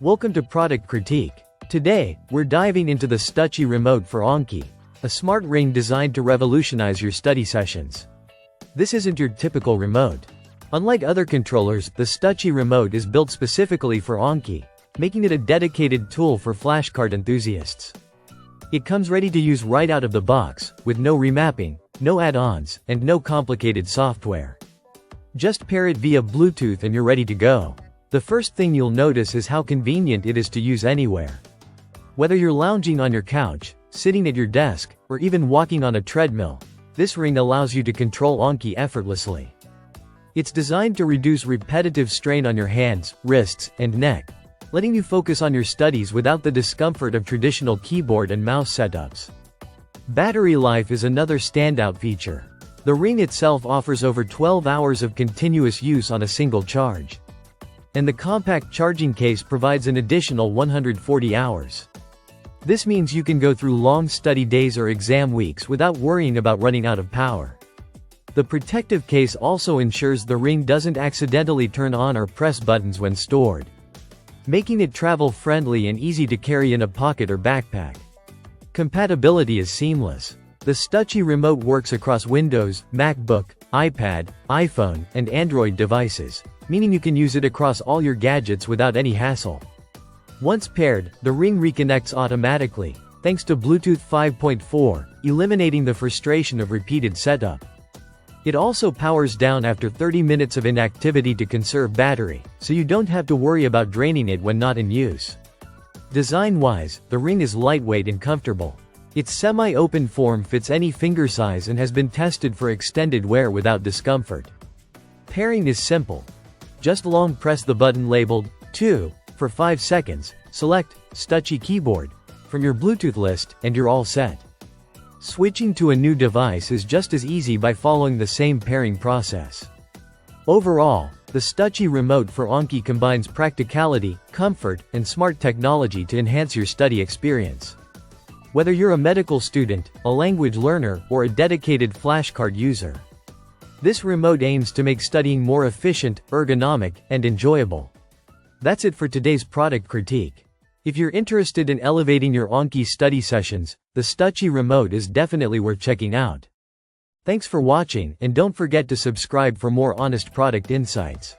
Welcome to Product Critique. Today, we're diving into the Stouchi remote for Anki, a smart ring designed to revolutionize your study sessions. This isn't your typical remote. Unlike other controllers, the Stouchi remote is built specifically for Anki, making it a dedicated tool for flashcard enthusiasts. It comes ready to use right out of the box, with no remapping, no add-ons, and no complicated software. Just pair it via Bluetooth and you're ready to go. The first thing you'll notice is how convenient it is to use anywhere. Whether you're lounging on your couch, sitting at your desk, or even walking on a treadmill, this ring allows you to control Anki effortlessly. It's designed to reduce repetitive strain on your hands, wrists, and neck, letting you focus on your studies without the discomfort of traditional keyboard and mouse setups. Battery life is another standout feature. The ring itself offers over 12 hours of continuous use on a single charge. And the compact charging case provides an additional 140 hours. This means you can go through long study days or exam weeks without worrying about running out of power. The protective case also ensures the ring doesn't accidentally turn on or press buttons when stored, making it travel-friendly and easy to carry in a pocket or backpack. Compatibility is seamless. The Stouchi remote works across Windows, MacBook, iPad, iPhone, and Android devices, meaning you can use it across all your gadgets without any hassle. Once paired, the ring reconnects automatically, thanks to Bluetooth 5.4, eliminating the frustration of repeated setup. It also powers down after 30 minutes of inactivity to conserve battery, so you don't have to worry about draining it when not in use. Design-wise, the ring is lightweight and comfortable. Its semi-open form fits any finger size and has been tested for extended wear without discomfort. Pairing is simple. Just long press the button labeled 2 for 5 seconds, select Stouchi keyboard from your Bluetooth list, and you're all set. Switching to a new device is just as easy by following the same pairing process. Overall, the Stouchi remote for Anki combines practicality, comfort, and smart technology to enhance your study experience. Whether you're a medical student, a language learner, or a dedicated flashcard user, this remote aims to make studying more efficient, ergonomic, and enjoyable. That's it for today's product critique. If you're interested in elevating your Anki study sessions, the Stouchi remote is definitely worth checking out. Thanks for watching, and don't forget to subscribe for more honest product insights.